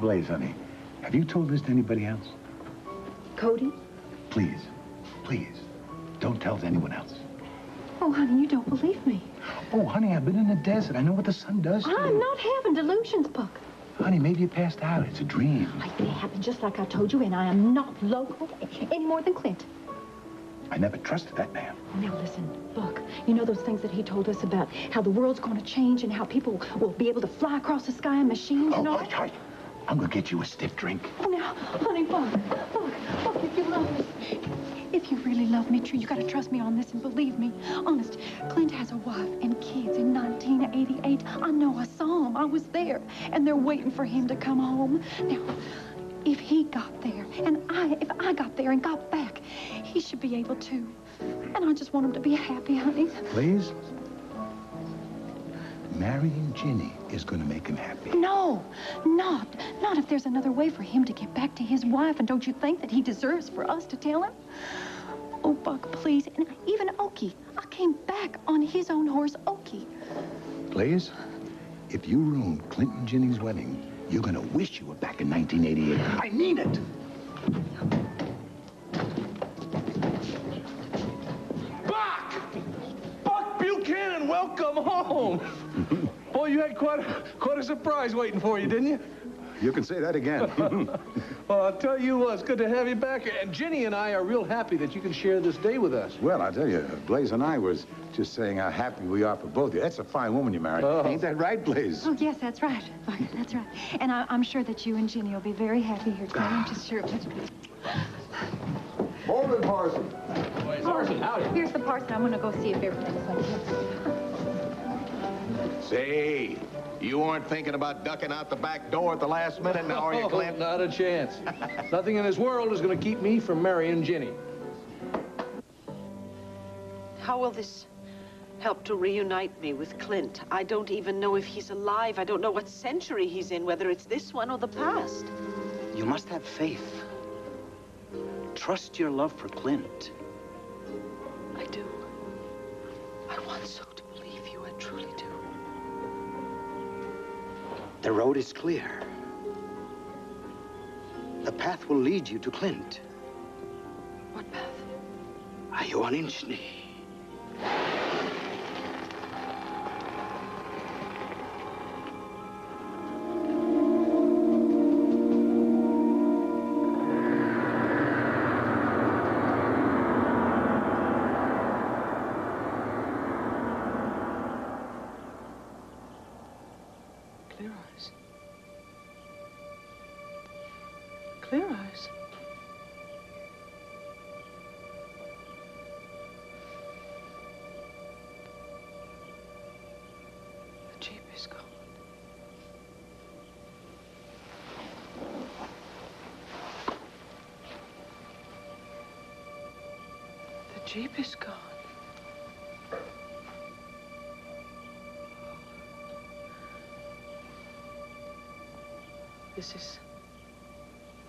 Blaze, honey, have you told this to anybody else? Cody? Please, please, don't tell anyone else. Oh, honey, you don't believe me. Oh, honey, I've been in the desert. I know what the sun does to you. I'm not having delusions, Buck. Honey, maybe you passed out. It's a dream. It happened just like I told you, and I am not local any more than Clint. I never trusted that man. Now listen, Buck, you know those things that he told us about how the world's going to change and how people will be able to fly across the sky in machines and all? Hush. I'm going to get you a stiff drink. Oh, now, honey, Buck, if you love me, if you really love me, true, you got to trust me on this and believe me. Honest, Clint has a wife and kids in 1988. I know, I saw them. I was there, and they're waiting for him to come home. Now, if he got there, and if I got there and got back, he should be able to. And I just want him to be happy, honey. Please? Marrying Ginny is going to make him happy. No, not if there's another way for him to get back to his wife. And don't you think that he deserves for us to tell him? Oh, Buck, please. And even Okie. I came back on his own horse, Okie. Blaze, if you ruin Clint and Ginny's wedding, you're going to wish you were back in 1988. I mean it. Buck Buchanan, welcome home. Boy, you had quite a surprise waiting for you, didn't you? You can say that again. Well, I'll tell you what, it's good to have you back. And Ginny and I are real happy that you can share this day with us. Well, I tell you, Blaze and I was just saying how happy we are for both of you. That's a fine woman you married. Ain't that right, Blaze? Oh, yes, that's right. That's right. And I'm sure that you and Ginny will be very happy here tonight. I'm just sure of it. Morning, Parson. Parson, howdy. Here's the parson. I'm going to go see if everything's like this. Say, you weren't thinking about ducking out the back door at the last minute now, are you, Clint? Not a chance. Nothing in this world is going to keep me from marrying Ginny. How will this help to reunite me with Clint? I don't even know if he's alive. I don't know what century he's in, whether it's this one or the past. You must have faith. Trust your love for Clint. I do. I want so to believe you. I truly do. The road is clear. The path will lead you to Clint. What path? Are you on Ginny? Clear eyes. Clear eyes. The Jeep is gone. The Jeep is gone.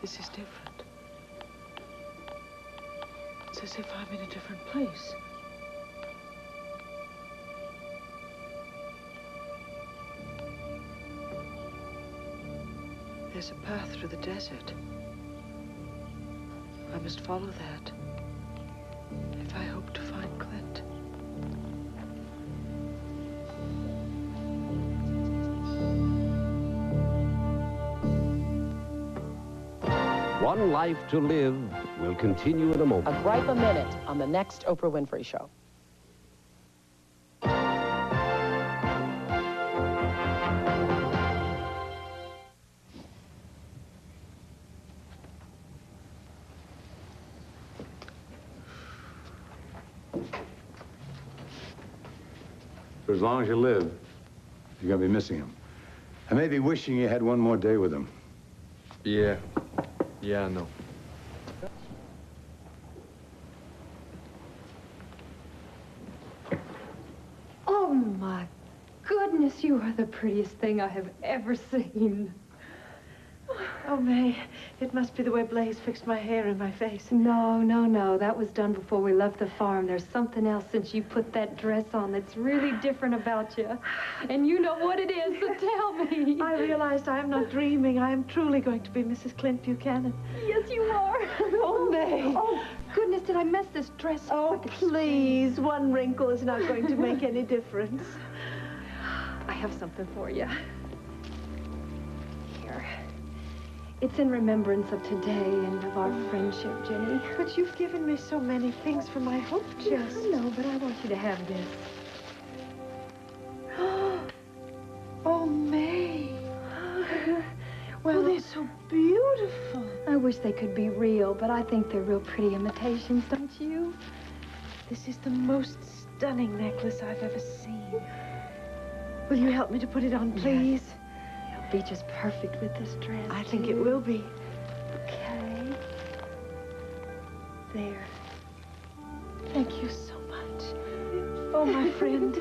This is different. It's as if I'm in a different place. There's a path through the desert. I must follow that if I hope to find Clint. One Life to Live will continue in a moment. A gripe a minute on the next Oprah Winfrey Show. For as long as you live, you're going to be missing him. And maybe wishing you had one more day with him. Yeah, I know. Oh, my goodness, you are the prettiest thing I have ever seen. Oh, May, it must be the way Blaze fixed my hair and my face. No, no, no. That was done before we left the farm. There's something else since you put that dress on that's really different about you. And you know what it is, so tell me. I realized I am not dreaming. I am truly going to be Mrs. Clint Buchanan. Yes, you are. Oh, May. Oh, goodness, did I mess this dress up? Oh, please. One wrinkle is not going to make any difference. I have something for you. Here. It's in remembrance of today and of our friendship, Ginny. But you've given me so many things for my hope chest. I know, but I want you to have this. Oh, May. Well, they're so beautiful. I wish they could be real, but I think they're real pretty imitations, don't you? This is the most stunning necklace I've ever seen. Will you help me to put it on, please? Yes. It'll be just perfect with this dress. I think it will be. Okay. There. Thank you so much. Oh, my friend.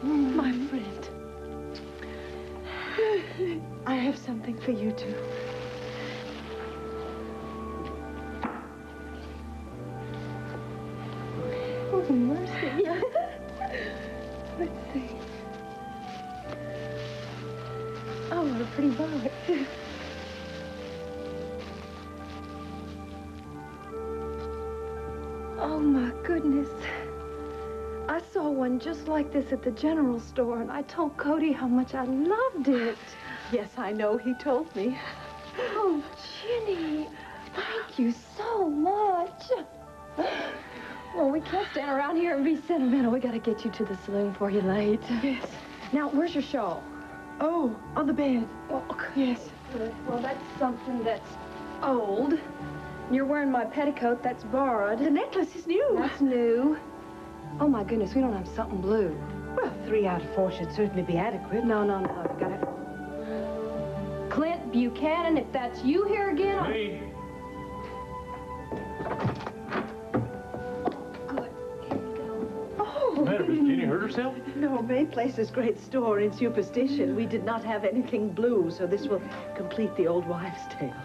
My friend. I have something for you, too. Oh, mercy. Let's see. Oh, what a pretty box. Oh, my goodness. I saw one just like this at the general store, and I told Cody how much I loved it. Yes, I know. He told me. Oh, Ginny, thank you so much. Well, we can't stand around here and be sentimental. We got to get you to the saloon before you're late. Yes. Now, where's your shawl? Oh, on the bed. Oh, yes. Good. Well, that's something that's old. You're wearing my petticoat. That's borrowed. The necklace is new. That's new. Oh, my goodness, we don't have something blue. Well, 3 out of 4 should certainly be adequate. No, no, no. We got it. Clint Buchanan, if that's you here again... Hey. Good. Here you go. Oh. What's the matter? Has Ginny hurt herself? No, May Place's great store in superstition. We did not have anything blue, so this will complete the old wives' tale.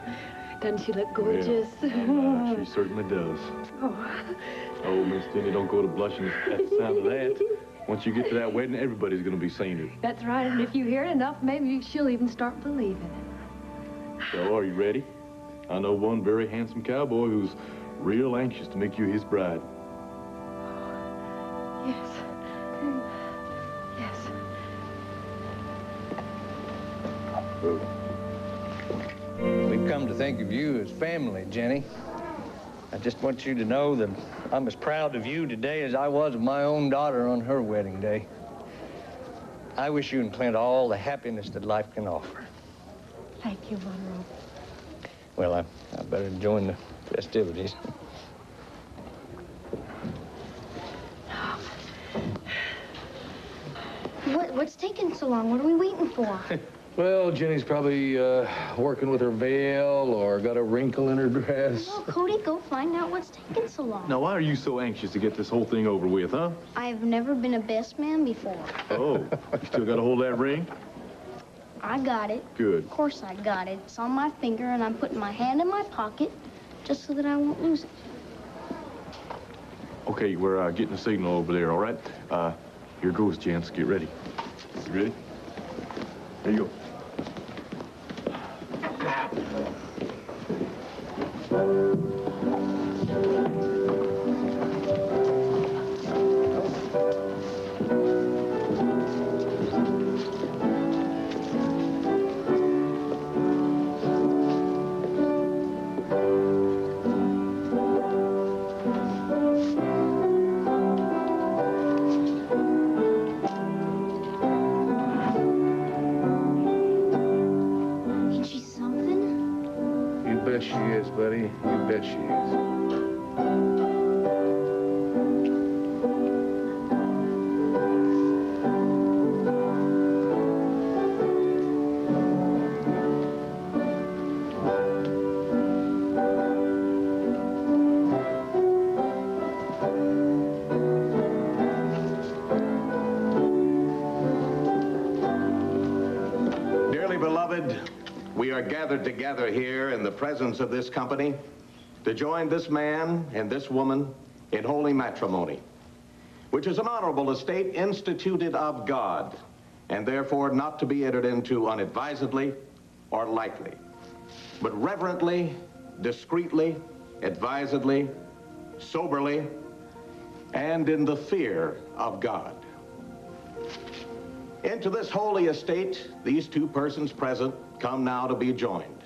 Doesn't she look gorgeous? Yeah, she certainly does. Oh. Oh, Miss Ginny, don't go to blushing at the sound of that. Once you get to that wedding, everybody's going to be saying it. That's right, and if you hear it enough, maybe she'll even start believing it. So, are you ready? I know one very handsome cowboy who's real anxious to make you his bride. Yes. Yes. We've come to think of you as family, Jenny. I just want you to know that I'm as proud of you today as I was of my own daughter on her wedding day. I wish you and Clint all the happiness that life can offer. Thank you, Monroe. Well, I better join the festivities. What's taking so long? What are we waiting for? Well, Jenny's probably working with her veil or got a wrinkle in her dress. Well, Cody, go find out what's taking so long. Now, why are you so anxious to get this whole thing over with, huh? I've never been a best man before. Oh, you still got to hold that ring? I got it. Good. Of course I got it. It's on my finger, and I'm putting my hand in my pocket just so that I won't lose it. Okay, we're getting a signal over there, all right? Here goes, gents. Get ready. You ready? There you go. Ain't she something? You bet she is, buddy. You bet she is. We are gathered together here in the presence of this company to join this man and this woman in holy matrimony, which is an honorable estate instituted of God, and therefore not to be entered into unadvisedly or lightly, but reverently, discreetly, advisedly, soberly, and in the fear of God. Into this holy estate, these two persons present come now to be joined.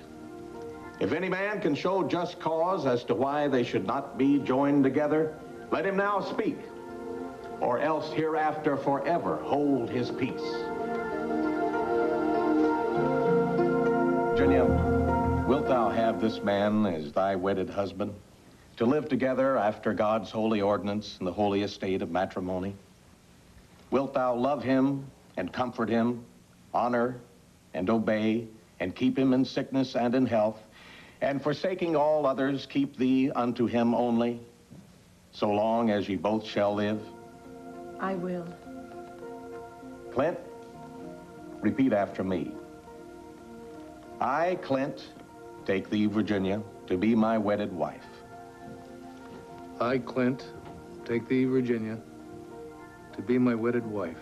If any man can show just cause as to why they should not be joined together, let him now speak, or else hereafter forever hold his peace. Virginia, wilt thou have this man as thy wedded husband, to live together after God's holy ordinance in the holy estate of matrimony? Wilt thou love him and comfort him, honor and obey, and keep him in sickness and in health, and forsaking all others, keep thee unto him only, so long as ye both shall live? I will. Clint, repeat after me. I, Clint, take thee, Virginia, to be my wedded wife. I, Clint, take thee, Virginia, to be my wedded wife.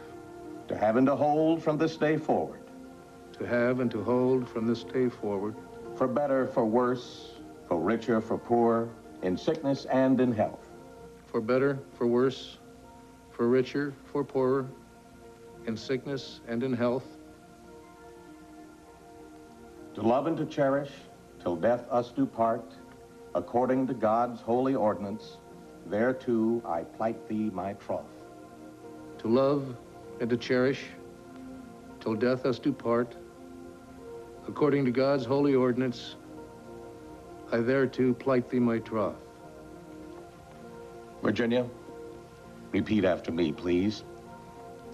To have and to hold from this day forward. To have and to hold from this day forward. For better, for worse, for richer, for poor, in sickness and in health. For better, for worse, for richer, for poorer, in sickness and in health. To love and to cherish, till death us do part, according to God's holy ordinance, thereto I plight thee my troth. To love and to cherish, till death us do part, according to God's holy ordinance, I thereto plight thee my troth. Virginia, repeat after me, please.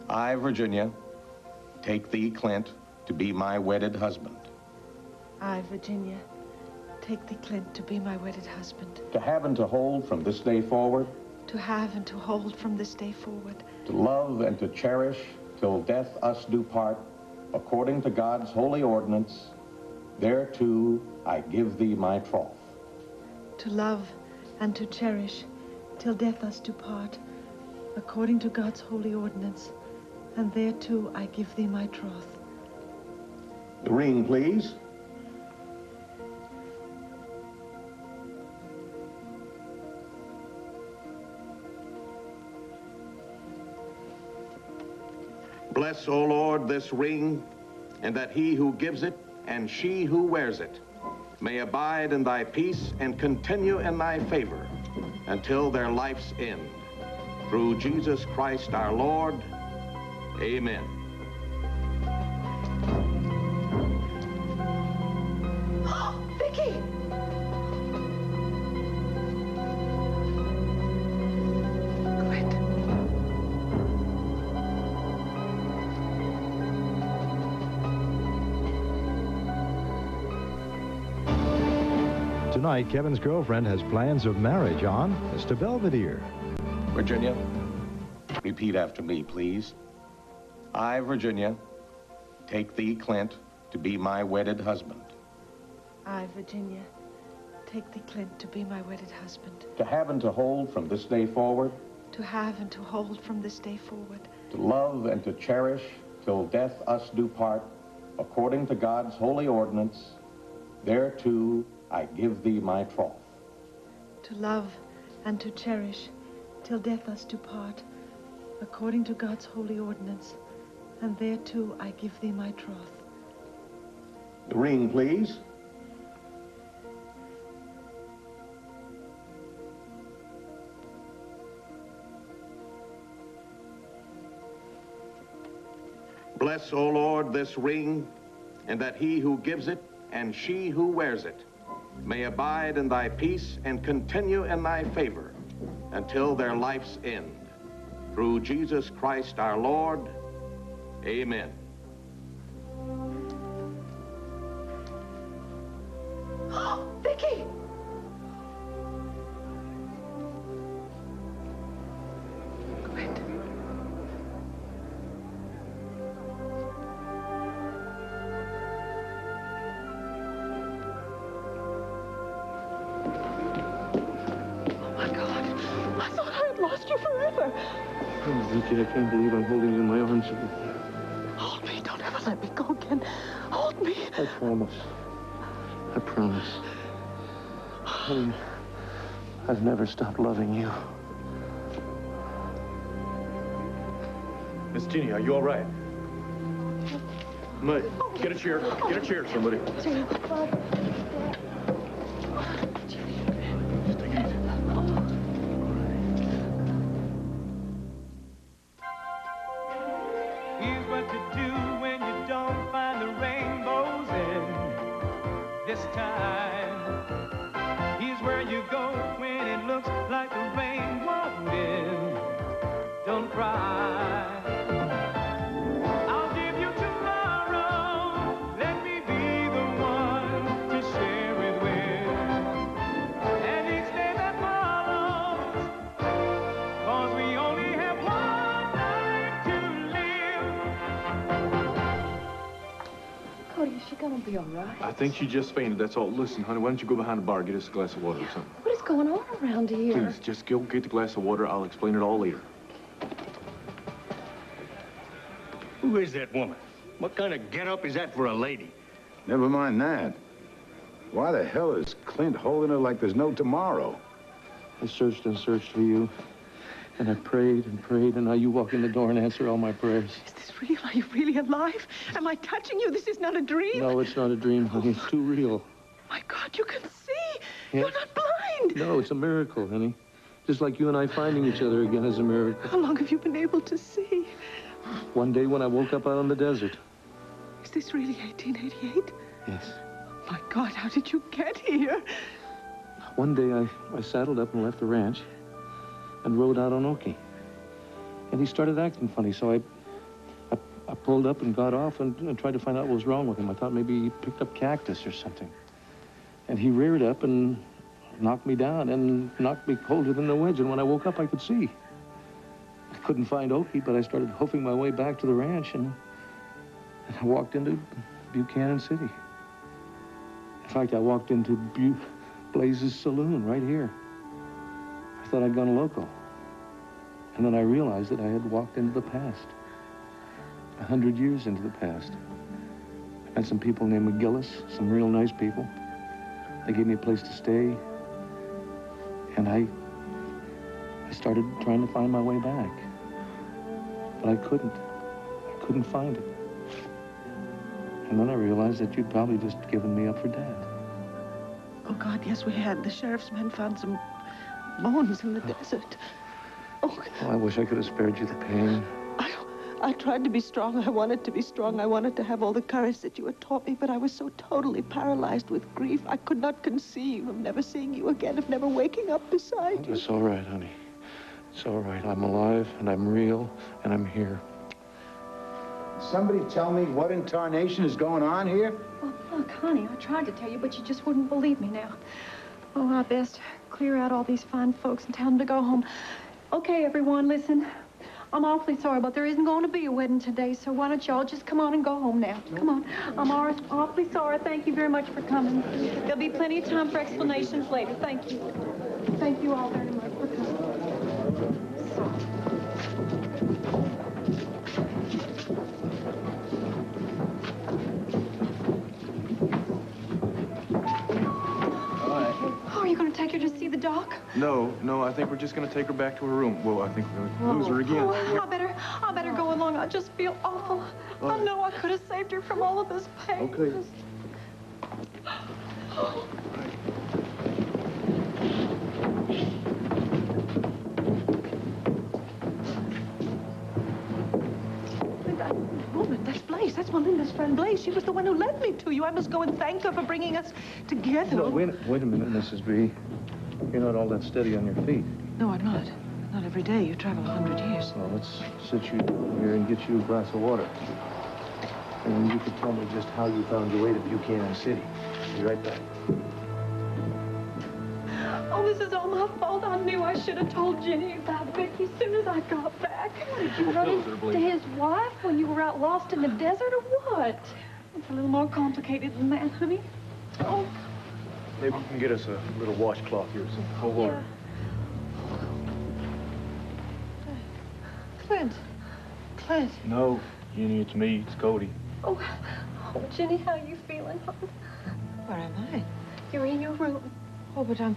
I, Virginia, take thee, Clint, to be my wedded husband. I, Virginia, take thee, Clint, to be my wedded husband. To have and to hold from this day forward. To have and to hold from this day forward. To love and to cherish till death us do part, according to God's holy ordinance, thereto I give thee my troth. To love and to cherish till death us do part, according to God's holy ordinance, and thereto I give thee my troth. The ring, please. Bless, O Lord, this ring, and that he who gives it and she who wears it may abide in thy peace and continue in thy favor until their life's end. Through Jesus Christ our Lord, amen. Vicky! Tonight, Kevin's girlfriend has plans of marriage on Mr. Belvedere. Virginia, repeat after me, please. I, Virginia, take thee, Clint, to be my wedded husband. I, Virginia, take thee, Clint, to be my wedded husband. To have and to hold from this day forward. To have and to hold from this day forward. To love and to cherish till death us do part, according to God's holy ordinance, thereto I give thee my troth. To love and to cherish till death us do part, according to God's holy ordinance, and thereto I give thee my troth. The ring, please. Bless, O Lord, this ring, and that he who gives it and she who wears it may abide in thy peace and continue in thy favor until their life's end. Through Jesus Christ our Lord, amen. Vicky! Clint. lost you forever. Oh, Vicky, I can't believe I'm holding you in my arms. Hold me. Don't ever let me go again. Hold me. I promise. I promise. Honey, I've never stopped loving you. Miss Ginny, are you all right? Mud, get a chair. Get a chair, somebody. Here's what to do when you don't find the rainbows in this time. Here's where you go when it looks like the rain won't end. Don't cry. I'll give you tomorrow. Let me be the one to share it with. And each day that follows, 'cause we only have one life to live. Cody, is she gonna be all right? I think she just fainted, that's all. Listen, honey, why don't you go behind the bar, get us a glass of water or something? What is going on around here? Please, just go get the glass of water. I'll explain it all later. Who is that woman? What kind of get-up is that for a lady? Never mind that. Why the hell is Clint holding her like there's no tomorrow? I searched and searched for you, and I prayed and prayed, and now you walk in the door and answer all my prayers. Is this real? Are you really alive? Am I touching you? This is not a dream. No, it's not a dream, honey. It's too real. My God, you can see. Yeah. You're not blind. No, it's a miracle, honey. Just like you and I finding each other again is a miracle. How long have you been able to see? One day when I woke up out on the desert. Is this really 1888? Yes. My God, how did you get here? One day I saddled up and left the ranch and rode out on Oki. And he started acting funny, so I pulled up and got off and tried to find out what was wrong with him. I thought maybe he picked up cactus or something. And he reared up and knocked me down and knocked me colder than a wedge. And when I woke up, I could see. I couldn't find Oki, but I started hoofing my way back to the ranch, and I walked into Buchanan City. In fact, I walked into Blaze's saloon right here. I thought I'd gone loco. And then I realized that I had walked into the past. 100 years into the past. I met some people named McGillis, some real nice people. They gave me a place to stay. And I started trying to find my way back. But I couldn't. I couldn't find it. And then I realized that you'd probably just given me up for dead. Oh, God, yes, we had. The sheriff's men found some bones in the desert. Oh, I wish I could have spared you the pain. I tried to be strong. I wanted to be strong. I wanted to have all the courage that you had taught me, but I was so totally paralyzed with grief. I could not conceive of never seeing you again, of never waking up beside you. It's all right, honey. It's all right. I'm alive, and I'm real, and I'm here. Somebody tell me what in tarnation is going on here? Well, look, honey, I tried to tell you, but you just wouldn't believe me now. Oh, I best clear out all these fine folks and tell them to go home. Okay, everyone, listen. I'm awfully sorry, but there isn't going to be a wedding today, so why don't y'all just come on and go home now? Come on. I'm awfully sorry. Thank you very much for coming. There'll be plenty of time for explanations later. Thank you. Thank you all very much for coming. Oh, are you going to take her to see the doc? No, I think we're just gonna take her back to her room. Well, I think we're gonna lose her again. Oh, I better go along. I just feel awful. I know I could have saved her from all of this pain. Okay. That woman, that's Blaze. That's Melinda's friend Blaze. She was the one who led me to you. I must go and thank her for bringing us together. No, wait a minute, Mrs. B. You're not all that steady on your feet. No, I'm not. Not every day. You travel 100 years. Well, let's sit you here and get you a glass of water. And then you could tell me just how you found your way to Buchanan City. Be right back. Oh, this is all my fault. I knew I should have told Ginny about Vicky as soon as I got back. Did you run into his wife when you were out lost in the desert or what? It's a little more complicated than that, honey. Oh. Maybe you can get us a little washcloth here, some cold water. Clint. Clint. No, Ginny, it's me. It's Cody. Oh, Ginny, how are you feeling? Where am I? You're in your room. Oh, but I'm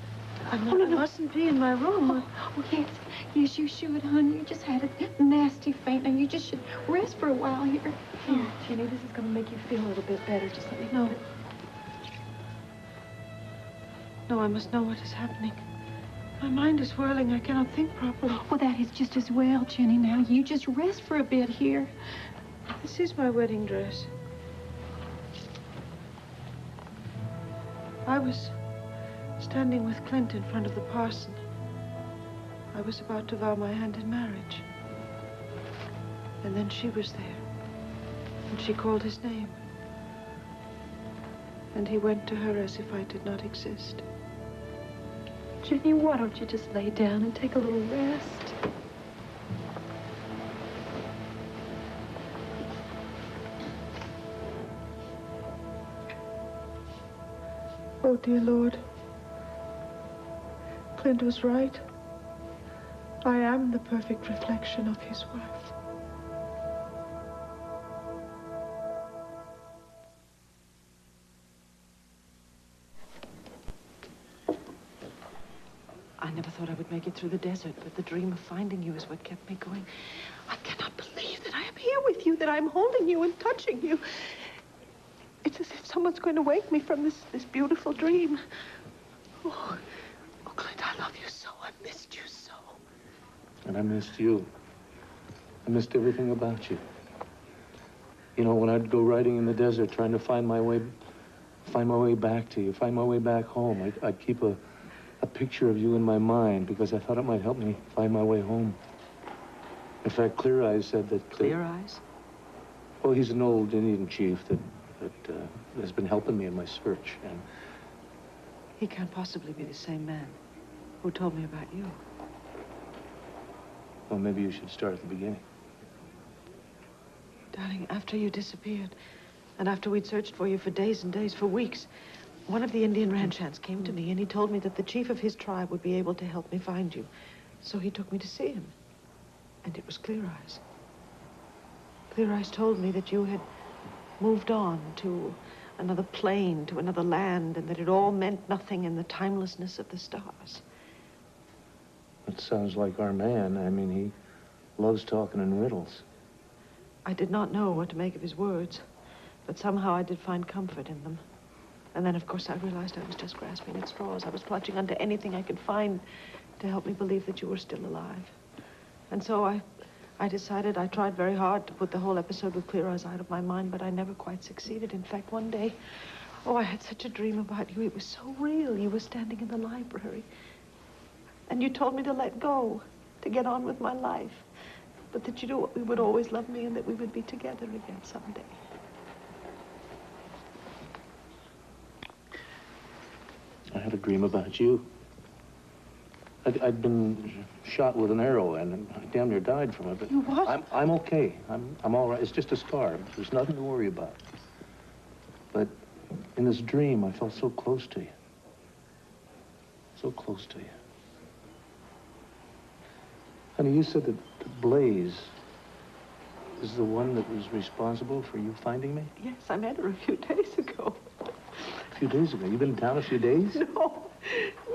not, I mustn't be in my room. Oh, yes. Yes, you should, hon. You just had a nasty faint. Now, you just should rest for a while here. Here, Ginny, this is going to make you feel a little bit better. Just let me know. No, I must know what is happening. My mind is whirling. I cannot think properly. Well, that is just as well, Jenny. Now, you just rest for a bit here. This is my wedding dress. I was standing with Clint in front of the parson. I was about to vow my hand in marriage. And then she was there. And she called his name. And he went to her as if I did not exist. Ginny, why don't you just lay down and take a little rest? Oh, dear Lord. Clint was right. I am the perfect reflection of his wife. I never thought I would make it through the desert, but the dream of finding you is what kept me going. I cannot believe that I am here with you, that I'm holding you and touching you. It's as if someone's going to wake me from this beautiful dream. Oh, Clint, I love you so. I missed you so. And I missed you. I missed everything about you. You know, when I'd go riding in the desert trying to find my way back to you, find my way back home, I'd keep a picture of you in my mind because I thought it might help me find my way home. In fact, Clear Eyes said that... Clear Eyes? Oh, he's an old Indian chief that has been helping me in my search, and... He can't possibly be the same man who told me about you. Well, maybe you should start at the beginning. Darling, after you disappeared, and after we'd searched for you for days and days, for weeks, one of the Indian ranch hands came to me, and he told me that the chief of his tribe would be able to help me find you. So he took me to see him. And it was Clear Eyes. Clear Eyes told me that you had moved on to another plane, to another land, and that it all meant nothing in the timelessness of the stars. That sounds like our man. I mean, he loves talking in riddles. I did not know what to make of his words, but somehow I did find comfort in them. And then, of course, I realized I was just grasping at straws. I was clutching onto anything I could find to help me believe that you were still alive. And so I decided, I tried very hard to put the whole episode with Clear Eyes out of my mind, but I never quite succeeded. In fact, one day, oh, I had such a dream about you. It was so real. You were standing in the library. And you told me to let go, to get on with my life. But that you knew we would always love me and that we would be together again someday. I had a dream about you. I'd been shot with an arrow and I damn near died from it. But you what? I'm okay. I'm all right. It's just a scar. There's nothing to worry about. But in this dream, I felt so close to you. So close to you. Honey, you said that Blaze is the one that was responsible for you finding me? Yes, I met her a few days ago. A few days ago? You've been in town a few days?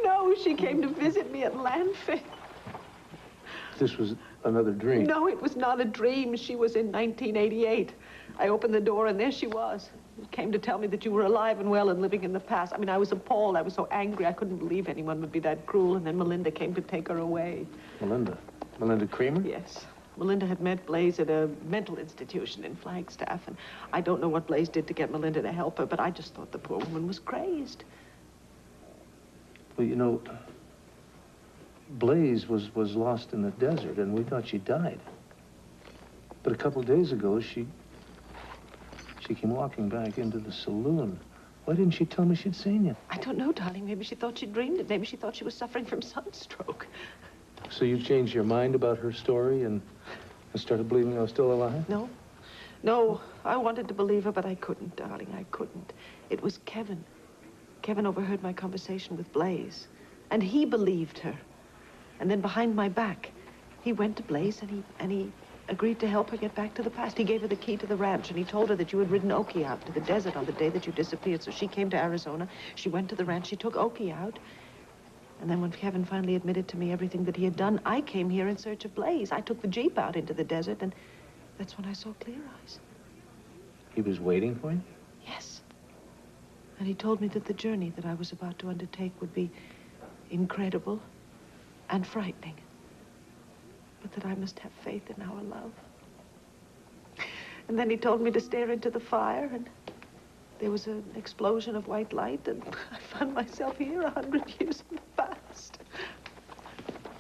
No, she came to visit me at Landfin. This was another dream. No, it was not a dream. She was in 1988. I opened the door and there she was. She came to tell me that you were alive and well and living in the past. I mean, I was appalled. I was so angry. I couldn't believe anyone would be that cruel. And then Melinda came to take her away. Melinda? Melinda Creamer? Yes. Melinda had met Blaze at a mental institution in Flagstaff, and I don't know what Blaze did to get Melinda to help her, but I just thought the poor woman was crazed. Well, you know, Blaze was lost in the desert, and we thought she died. But a couple of days ago, she came walking back into the saloon. Why didn't she tell me she'd seen you? I don't know, darling. Maybe she thought she dreamed it. Maybe she thought she was suffering from sunstroke. So you changed your mind about her story and started believing I was still alive? No. No, I wanted to believe her, but I couldn't, darling. I couldn't. It was Kevin. Kevin overheard my conversation with Blaze, and he believed her. And then behind my back, he went to Blaze and agreed to help her get back to the past. He gave her the key to the ranch, and he told her that you had ridden Okie out to the desert on the day that you disappeared. So she came to Arizona. She went to the ranch. She took Okie out. And then when Kevin finally admitted to me everything that he had done, I came here in search of Blaze. I took the Jeep out into the desert, and that's when I saw Clear Eyes. He was waiting for you? Yes. And he told me that the journey that I was about to undertake would be incredible and frightening, but that I must have faith in our love. And then he told me to stare into the fire, and there was an explosion of white light, and I found myself here 100 years in the past.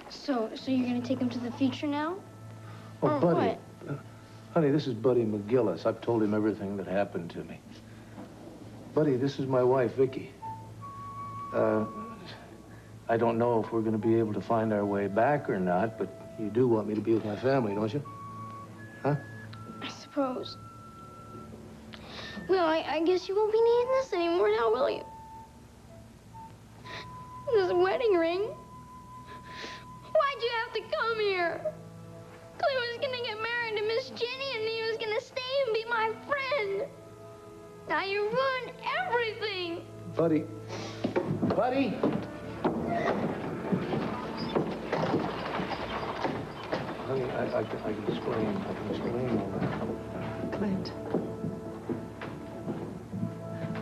So you're gonna take him to the future now? Oh, or Buddy. what? Honey, this is Buddy McGillis. I've told him everything that happened to me. Buddy, this is my wife, Vicky. I don't know if we're going to be able to find our way back or not, but you do want me to be with my family, don't you? Huh? I suppose. Well, I guess you won't be needing this anymore now, will you? This wedding ring? Why'd you have to come here? Clint was gonna get married to Miss Ginny, and he was gonna stay and be my friend. Now you ruined everything. Buddy. Buddy! Honey, I can explain. I can explain all that. Clint,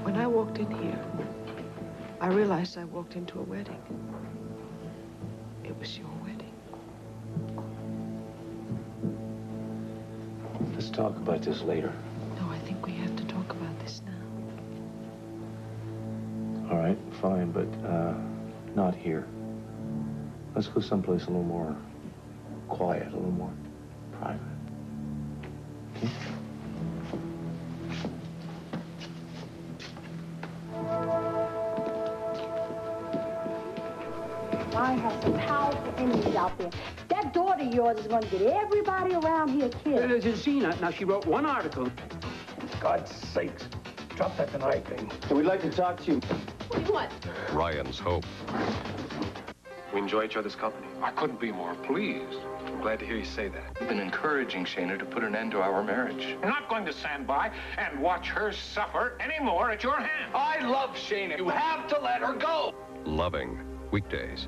when I walked in here, I realized I walked into a wedding. It was your wedding. Let's talk about this later. No, I think we have to talk about this now. All right, fine, but not here. Let's go someplace a little more quiet, a little more private. Okay? I have some powerful enemies out there. That daughter of yours is going to get everybody around here killed. Zena, now she wrote one article. God's sakes. Drop that tonight thing. So we'd like to talk to you. What do you want? Ryan's hope. We enjoy each other's company. I couldn't be more pleased. I'm glad to hear you say that. You've been encouraging Shayna to put an end to our marriage. I'm not going to stand by and watch her suffer anymore at your hands. I love Shayna. You have to let her go. Loving. Weekdays.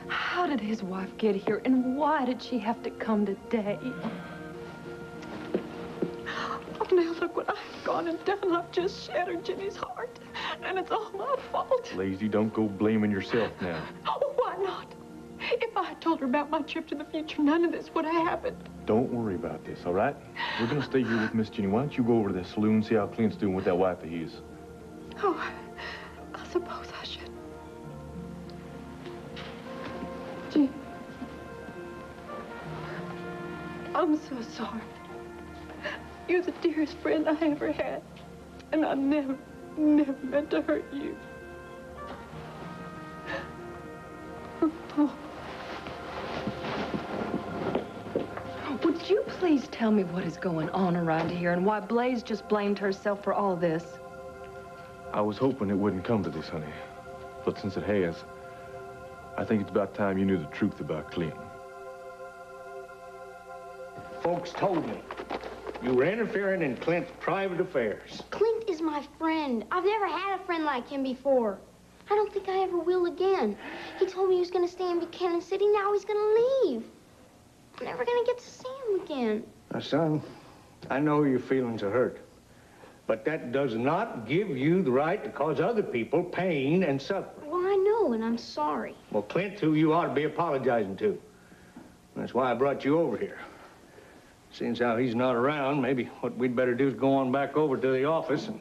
How did his wife get here, and why did she have to come today? Oh, now look what I've gone and done. I've just shattered Ginny's heart, and it's all my fault. Lazy, don't go blaming yourself now. Oh, why not? If I had told her about my trip to the future, none of this would have happened. Don't worry about this, all right? We're going to stay here with Miss Ginny. Why don't you go over to the saloon, see how Clint's doing with that wife of his? Oh, I suppose I should. Gee, I'm so sorry. You're the dearest friend I ever had, and I never meant to hurt you. Oh. Would you please tell me what is going on around here and why Blaze just blamed herself for all this? I was hoping it wouldn't come to this, honey. But since it has, I think it's about time you knew the truth about Clint. Folks told me you were interfering in Clint's private affairs. Clint is my friend. I've never had a friend like him before. I don't think I ever will again. He told me he was going to stay in Buchanan City. Now he's going to leave. I'm never going to get to see him again. Now, son, I know your feelings are hurt, but that does not give you the right to cause other people pain and suffering. Well, I know, and I'm sorry. Well, Clint's who you ought to be apologizing to. That's why I brought you over here. Seeing as how he's not around, maybe what we'd better do is go on back over to the office and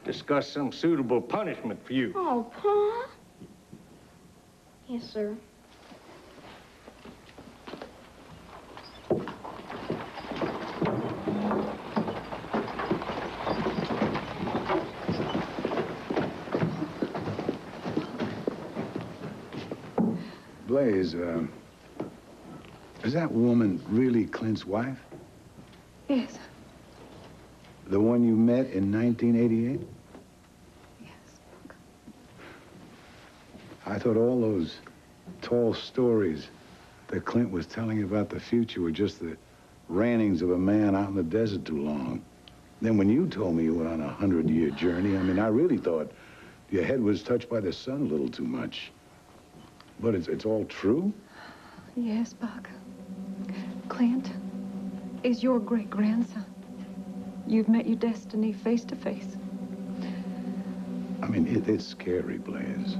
discuss some suitable punishment for you. Oh, Pa? Yes, sir. Blaze, is that woman really Clint's wife? Yes. The one you met in 1988? Yes. I thought all those tall stories that Clint was telling you about the future were just the rantings of a man out in the desert too long. Then when you told me you were on a 100-year journey, I mean, I really thought your head was touched by the sun a little too much. But it's all true? Yes, Buck. Clint is your great-grandson. You've met your destiny face to face. I mean, it's scary, Blaze.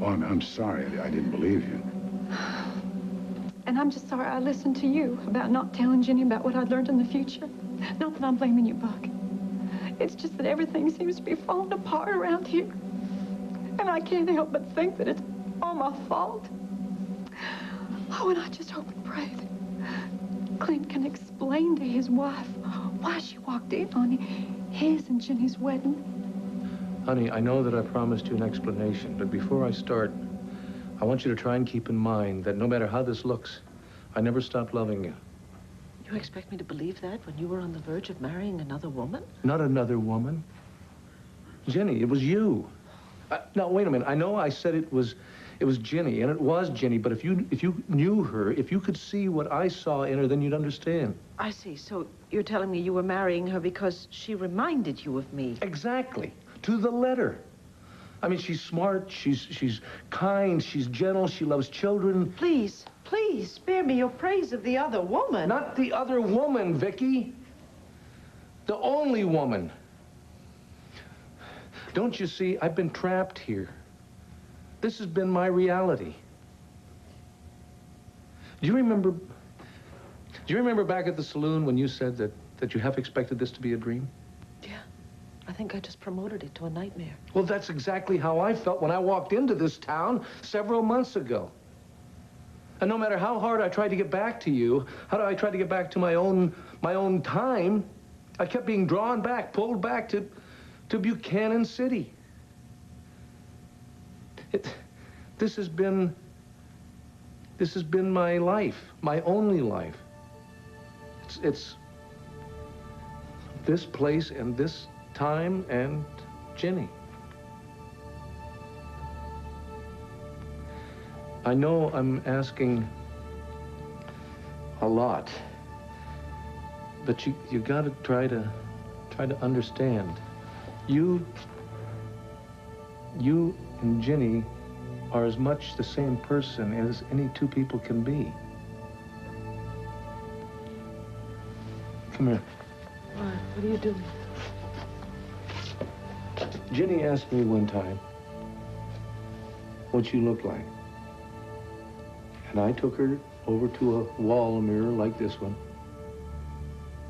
Oh, I'm sorry. I didn't believe you. And I'm just sorry I listened to you about not telling Ginny about what I'd learned in the future. Not that I'm blaming you, Buck. It's just that everything seems to be falling apart around here. And I can't help but think that it's all my fault. Oh, and I just hope and pray that Clint can explain to his wife why she walked in on his and Ginny's wedding. Honey, I know that I promised you an explanation, but before I start, I want you to try and keep in mind that no matter how this looks, I never stopped loving you. You expect me to believe that when you were on the verge of marrying another woman? Not another woman. Ginny, it was you. Now, wait a minute. I know I said it was Ginny, and it was Ginny, but if you knew her, if you could see what I saw in her, then you'd understand. I see. So you're telling me you were marrying her because she reminded you of me? Exactly. To the letter. I mean, she's smart, she's kind, she's gentle, she loves children. Please, please, spare me your praise of the other woman. Not the other woman, Vicky. The only woman. Don't you see, I've been trapped here. This has been my reality. Do you remember back at the saloon when you said that you half expected this to be a dream? Yeah. I think I just promoted it to a nightmare. Well, that's exactly how I felt when I walked into this town several months ago. And no matter how hard I tried to get back to you, how do I try to get back to my own time, I kept being drawn back, pulled back to Buchanan City. This has been my life, my only life. It's this place and this time and Ginny. I know I'm asking a lot, but you gotta try to understand. You and Ginny are as much the same person as any two people can be. Come here. What are you doing? Ginny asked me one time what you look like. And I took her over to a wall mirror like this one.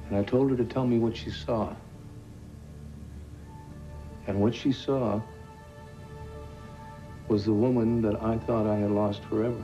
And I told her to tell me what she saw. And what she saw was the woman that I thought I had lost forever.